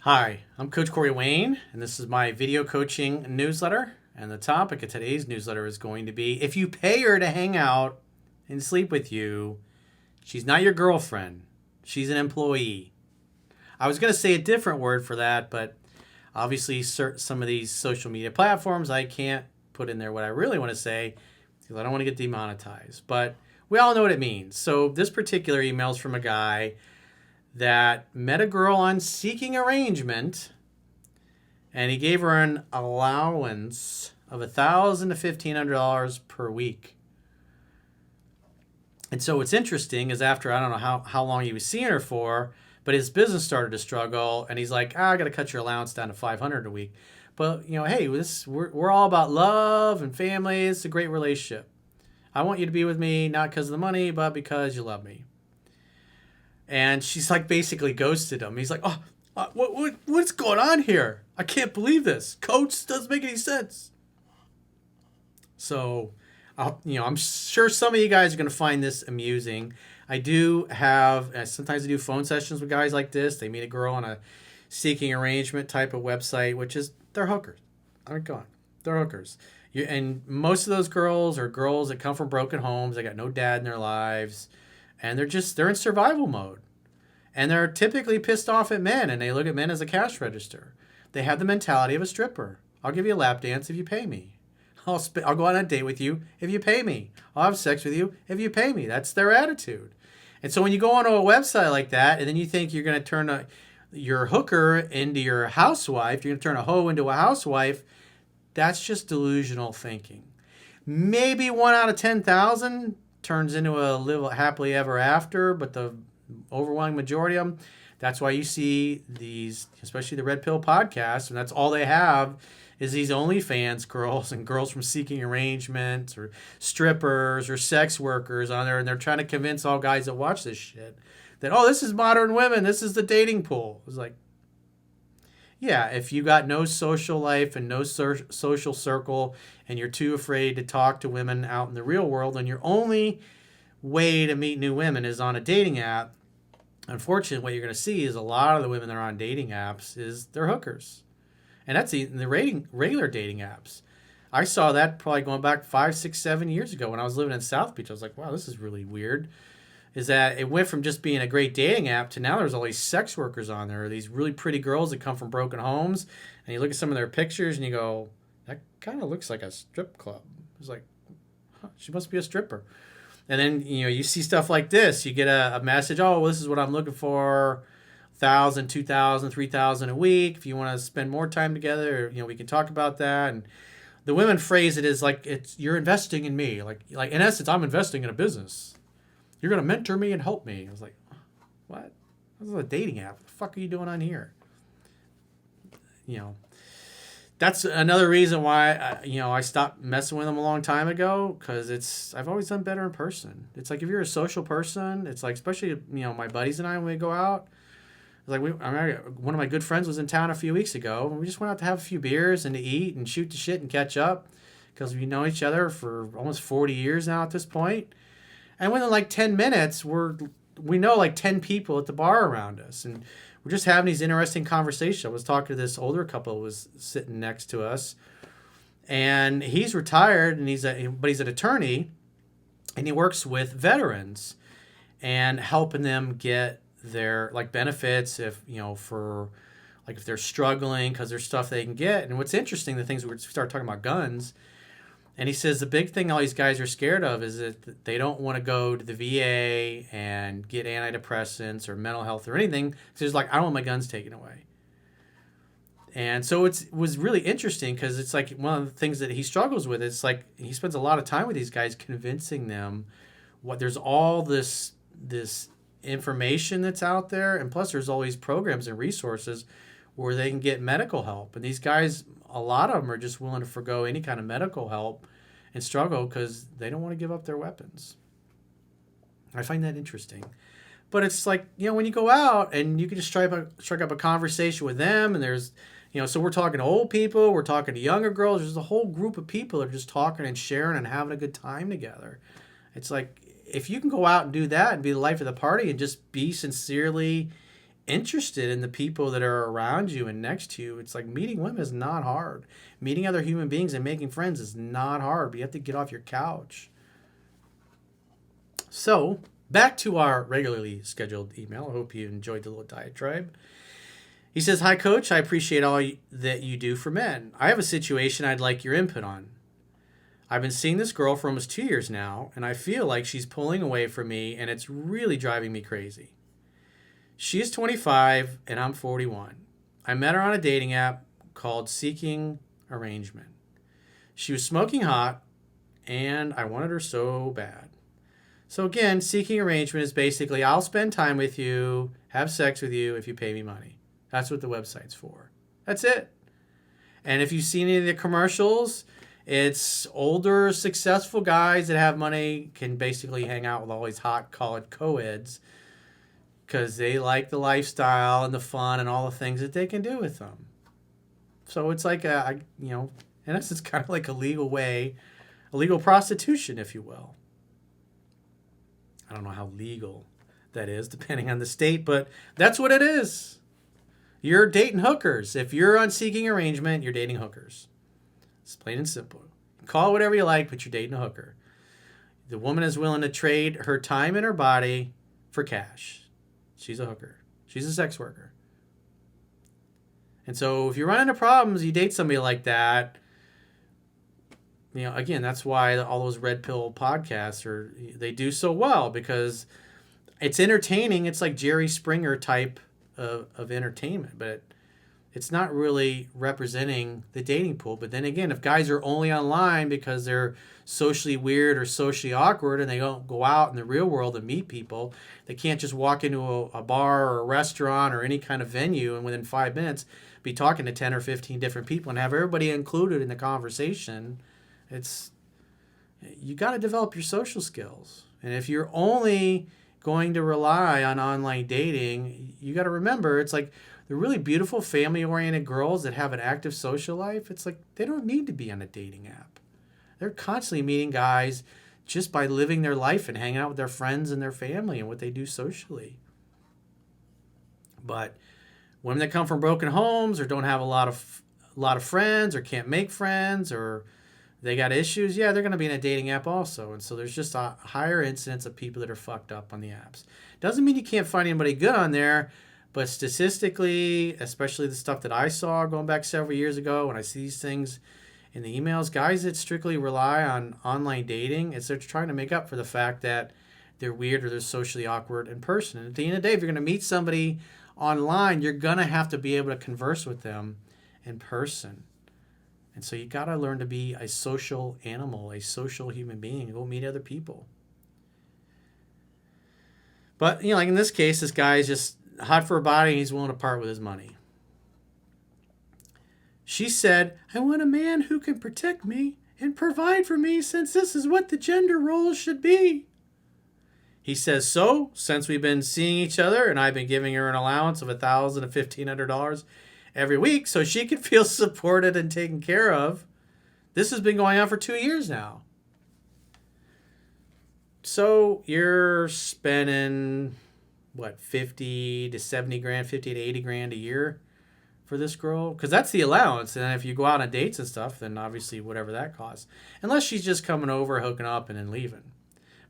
Hi, I'm Coach Corey Wayne, and this is my video coaching newsletter. And the topic of today's newsletter is going to be if you pay her to hang out and sleep with you, she's not your girlfriend, she's an employee. I was going to say a different word for that, but obviously, some of these social media platforms, I can't put in there what I really want to say because I don't want to get demonetized. But we all know what it means. So, this particular email is from a guy that met a girl on seeking arrangement, and he gave her an allowance of $1,000 to $1,500 per week. And so what's interesting is after I don't know how long he was seeing her for, but his business started to struggle, and he's like, I got to cut your allowance down to $500 a week. But hey, we're all about love and family. It's a great relationship. I want you to be with me not because of the money, but because you love me. And she's like basically ghosted him. He's like, oh, what's going on here? I can't believe this. Coach, doesn't make any sense. So, I'm sure some of you guys are going to find this amusing. I do have, sometimes I do phone sessions with guys like this. They meet a girl on a seeking arrangement type of website, which is, they're hookers. I'm gone. They're hookers. And most of those girls are girls that come from broken homes. They got no dad in their lives. And they're in survival mode. And they're typically pissed off at men, and they look at men as a cash register. They have the mentality of a stripper. I'll give you a lap dance if you pay me. I'll go on a date with you if you pay me. I'll have sex with you if you pay me. That's their attitude. And so when you go onto a website like that, and then you think you're going to turn your hooker into your housewife, you're going to turn a hoe into a housewife, that's just delusional thinking. Maybe 1 out of 10,000 turns into a live happily ever after, but the overwhelming majority of them, that's why you see these, especially the Red Pill podcast, and that's all they have is these OnlyFans girls and girls from seeking arrangements or strippers or sex workers on there, and they're trying to convince all guys that watch this shit that, oh, this is modern women, this is the dating pool. It's like, yeah, if you got no social life and no social circle and you're too afraid to talk to women out in the real world, and your only way to meet new women is on a dating app, unfortunately, what you're going to see is a lot of the women that are on dating apps is they're hookers. And that's the regular dating apps. I saw that probably going back 5, 6, 7 years ago when I was living in South Beach. I was like, wow, this is really weird. Is that it went from just being a great dating app to now there's all these sex workers on there, these really pretty girls that come from broken homes. And you look at some of their pictures and you go, that kind of looks like a strip club. It's like, huh, she must be a stripper. And then, you see stuff like this. You get a message, oh, well, this is what I'm looking for, 1,000, 2,000, 3,000 a week. If you want to spend more time together, we can talk about that. And the women phrase it as like, you're investing in me. Like in essence, I'm investing in a business. You're going to mentor me and help me. I was like, what? This is a dating app. What the fuck are you doing on here? That's another reason why I stopped messing with them a long time ago, because I've always done better in person. It's like if you're a social person, it's like, especially my buddies and I, when we go out, it's like one of my good friends was in town a few weeks ago, and we just went out to have a few beers and to eat and shoot the shit and catch up, because we know each other for almost 40 years now at this point. And within like 10 minutes, we know like 10 people at the bar around us, and we're just having these interesting conversations. I was talking to this older couple who was sitting next to us, and he's retired, and but he's an attorney, and he works with veterans and helping them get their like benefits if for like if they're struggling, because there's stuff they can get. And what's interesting, the things we start talking about guns. And he says the big thing all these guys are scared of is that they don't want to go to the VA and get antidepressants or mental health or anything. So he's like, I don't want my guns taken away. And so it was really interesting, because it's like one of the things that he struggles with. It's like he spends a lot of time with these guys convincing them there's all this information that's out there. And plus there's all these programs and resources where they can get medical help. And these guys, a lot of them are just willing to forgo any kind of medical help and struggle because they don't want to give up their weapons. I find that interesting. But it's like, when you go out and you can just strike up a conversation with them, and there's, so we're talking to old people, we're talking to younger girls, there's a whole group of people that are just talking and sharing and having a good time together. It's like, if you can go out and do that and be the life of the party and just be sincerely interested in the people that are around you and next to you. It's like meeting women is not hard. Meeting other human beings and making friends is not hard, but you have to get off your couch. So, back to our regularly scheduled email. I hope you enjoyed the little diatribe. He says, "Hi, Coach. I appreciate all that you do for men. I have a situation I'd like your input on. I've been seeing this girl for almost 2 years now, and I feel like she's pulling away from me, and it's really driving me crazy. She is 25, and I'm 41. I met her on a dating app called Seeking Arrangement. She was smoking hot, and I wanted her so bad. So again, Seeking Arrangement is basically, I'll spend time with you, have sex with you if you pay me money. That's what the website's for. That's it. And if you've seen any of the commercials, it's older, successful guys that have money can basically hang out with all these hot college co-eds because they like the lifestyle and the fun and all the things that they can do with them. So it's like in essence, it's kind of like a legal prostitution, if you will. I don't know how legal that is, depending on the state, but that's what it is. You're dating hookers. If you're on Seeking Arrangement, you're dating hookers. It's plain and simple. Call it whatever you like, but you're dating a hooker. The woman is willing to trade her time and her body for cash. She's a hooker. She's a sex worker. And so if you run into problems, you date somebody like that, again, that's why all those red pill podcasts they do so well, because it's entertaining. It's like Jerry Springer type of entertainment, but it's not really representing the dating pool. But then again, if guys are only online because they're socially weird or socially awkward and they don't go out in the real world and meet people, they can't just walk into a bar or a restaurant or any kind of venue and within 5 minutes be talking to 10 or 15 different people and have everybody included in the conversation. You got to develop your social skills. And if you're only going to rely on online dating, you got to remember, it's like the really beautiful family-oriented girls that have an active social life, it's like they don't need to be on a dating app. They're constantly meeting guys just by living their life and hanging out with their friends and their family and what they do socially. But women that come from broken homes or don't have a lot of friends or can't make friends or they got issues, they're going to be in a dating app also. And so there's just a higher incidence of people that are fucked up on the apps. Doesn't mean you can't find anybody good on there, but statistically, especially the stuff that I saw going back several years ago, when I see these things in the emails, guys that strictly rely on online dating, they're trying to make up for the fact that they're weird or they're socially awkward in person. And at the end of the day, if you're going to meet somebody online, you're going to have to be able to converse with them in person. And so you got to learn to be a social animal, a social human being, and go meet other people. But, like in this case, this guy is just hot for her body and he's willing to part with his money. She said, "I want a man who can protect me and provide for me, since this is what the gender roles should be." He says, "So, since we've been seeing each other and I've been giving her an allowance of $1,000 to $1,500 every week so she could feel supported and taken care of. This has been going on for 2 years now. So you're spending, 50 to 70 grand, 50 to 80 grand a year for this girl? Because that's the allowance. And then if you go out on dates and stuff, then obviously whatever that costs. Unless she's just coming over, hooking up, and then leaving.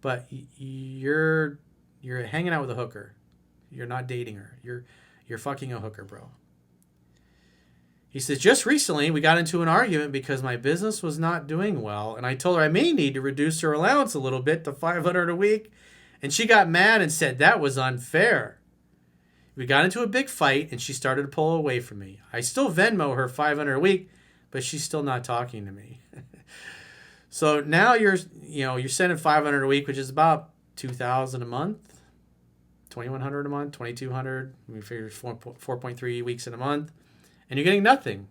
But you're hanging out with a hooker. You're not dating her. You're fucking a hooker, bro." He says, "Just recently, we got into an argument because my business was not doing well, and I told her I may need to reduce her allowance a little bit to $500 a week, and she got mad and said that was unfair. We got into a big fight, and she started to pull away from me. I still Venmo her $500 a week, but she's still not talking to me." So now you're sending $500 a week, which is about $2,000 a month, $2,100 a month, $2,200. We figure 4.3 weeks in a month. And you're getting nothing.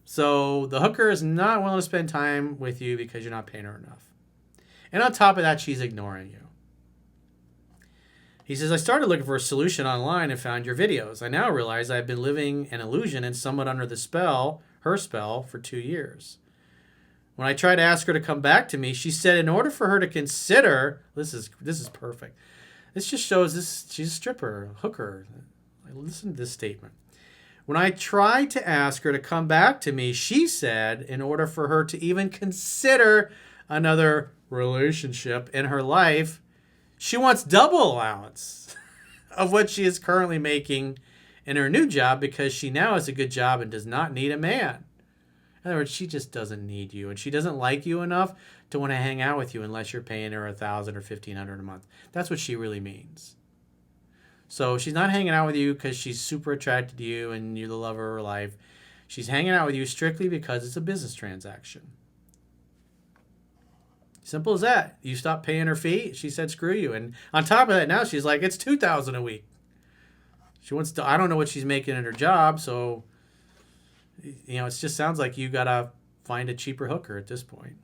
So the hooker is not willing to spend time with you because you're not paying her enough. And on top of that, she's ignoring you. He says, "I started looking for a solution online and found your videos. I now realize I've been living an illusion and somewhat under her spell, for 2 years. When I tried to ask her to come back to me, she said in order for her to consider," this is perfect, This just shows this she's a stripper, a hooker. Listen to this statement. When I tried to ask her to come back to me, she said in order for her to even consider another relationship in her life, she wants double allowance of what she is currently making in her new job because she now has a good job and does not need a man. In other words, she just doesn't need you, and she doesn't like you enough to want to hang out with you unless you're paying her $1,000 or $1,500 a month. That's what she really means. So she's not hanging out with you because she's super attracted to you and you're the lover of her life. She's hanging out with you strictly because it's a business transaction. Simple as that. You stop paying her fee, she said screw you. And on top of that, now she's like, it's $2,000 a week. She wants to, I don't know what she's making in her job, so it just sounds like you gotta find a cheaper hooker at this point.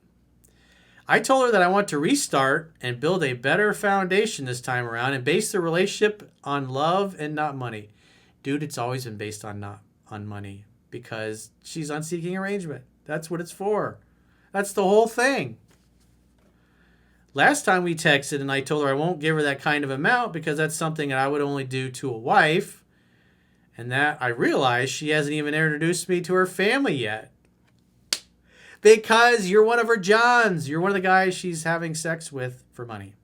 I told her that I want to restart and build a better foundation this time around and base the relationship on love and not money. Dude, it's always been based on not on money because she's on seeking arrangement. That's what it's for. That's the whole thing. Last time we texted and I told her I won't give her that kind of amount because that's something that I would only do to a wife. And that I realized she hasn't even introduced me to her family yet. Because you're one of her Johns. You're one of the guys she's having sex with for money.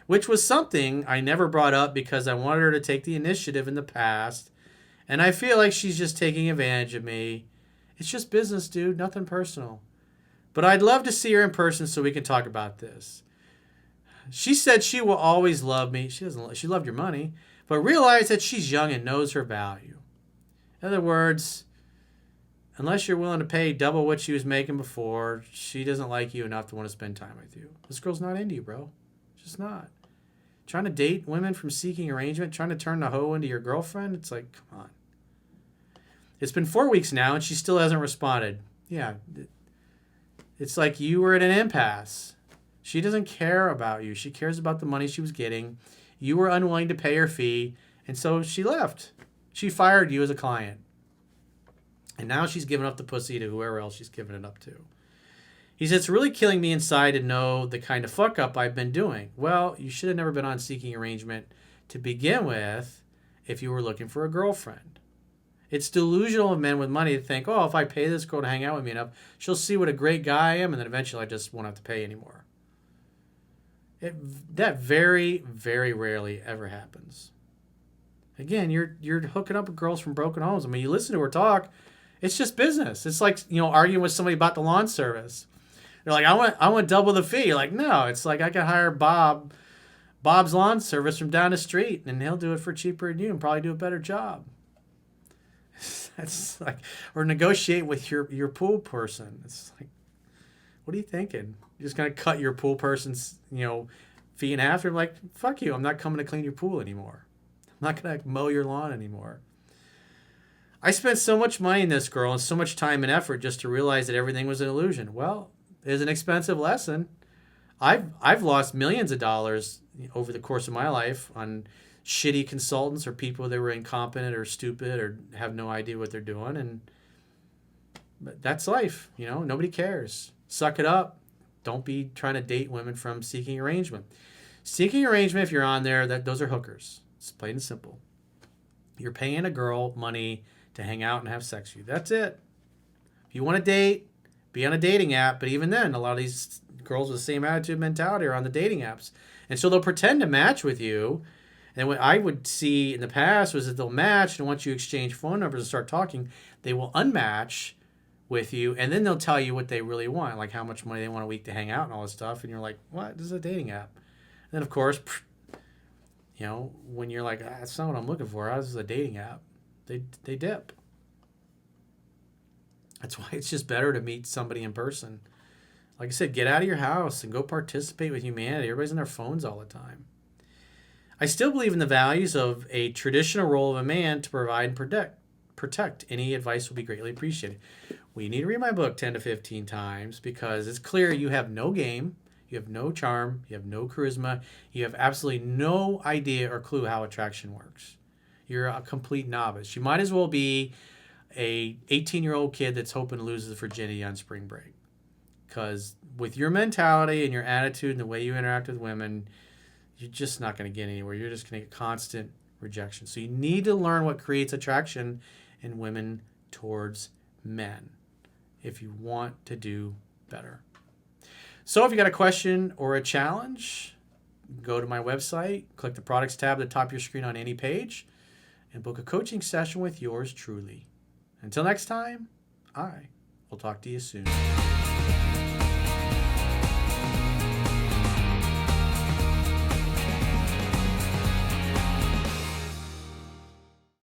Which was something I never brought up because I wanted her to take the initiative in the past. And I feel like she's just taking advantage of me. It's just business, dude. Nothing personal. But I'd love to see her in person so we can talk about this. She said she will always love me. She loved your money. But realize that she's young and knows her value. In other words, unless you're willing to pay double what she was making before, she doesn't like you enough to want to spend time with you. This girl's not into you, bro. Just not. Trying to date women from seeking arrangement, trying to turn the hoe into your girlfriend, it's like, come on. It's been 4 weeks now, and she still hasn't responded. Yeah. It's like you were at an impasse. She doesn't care about you. She cares about the money she was getting. You were unwilling to pay her fee, and so she left. She fired you as a client. And now she's giving up the pussy to whoever else she's giving it up to. He said, it's really killing me inside to know the kind of fuck up I've been doing. Well, you should have never been on seeking arrangement to begin with if you were looking for a girlfriend. It's delusional of men with money to think, oh, if I pay this girl to hang out with me enough, she'll see what a great guy I am, and then eventually I just won't have to pay anymore. That very, very rarely ever happens. Again, you're hooking up with girls from broken homes. I mean, you listen to her talk, it's just business. It's like, arguing with somebody about the lawn service. They're like, I want double the fee. You're like, no, it's like I could hire Bob's lawn service from down the street, and he'll do it for cheaper than you and probably do a better job. That's like, or negotiate with your pool person. It's like, what are you thinking? You're just gonna cut your pool person's fee in half? They're like, fuck you, I'm not coming to clean your pool anymore. I'm not gonna mow your lawn anymore. I spent so much money in this girl and so much time and effort just to realize that everything was an illusion. Well, it's an expensive lesson. I've lost millions of dollars over the course of my life on shitty consultants or people that were incompetent or stupid or have no idea what they're doing, but that's life. Nobody cares. Suck it up. Don't be trying to date women from seeking arrangement. Seeking arrangement, if you're on there, those are hookers. It's plain and simple. You're paying a girl money to hang out and have sex with you. That's it. If you want to date, be on a dating app. But even then, a lot of these girls with the same attitude and mentality are on the dating apps. And so they'll pretend to match with you. And what I would see in the past was that they'll match, and once you exchange phone numbers and start talking, they will unmatch with you, and then they'll tell you what they really want, like how much money they want a week to hang out and all this stuff. And you're like, what? This is a dating app. And then, of course, when you're like, that's not what I'm looking for. This is a dating app. They dip. That's why it's just better to meet somebody in person. Like I said, get out of your house and go participate with humanity. Everybody's on their phones all the time. I still believe in the values of a traditional role of a man to provide and protect. Any advice will be greatly appreciated. Well, you need to read my book 10 to 15 times because it's clear you have no game, you have no charm, you have no charisma, you have absolutely no idea or clue how attraction works. You're a complete novice. You might as well be a 18-year-old kid that's hoping to lose his virginity on spring break. Because with your mentality and your attitude and the way you interact with women, you're just not going to get anywhere. You're just going to get constant rejection. So you need to learn what creates attraction in women towards men if you want to do better. So if you got a question or a challenge, go to my website, click the products tab at the top of your screen on any page, and book a coaching session with yours truly. Until next time, I will talk to you soon.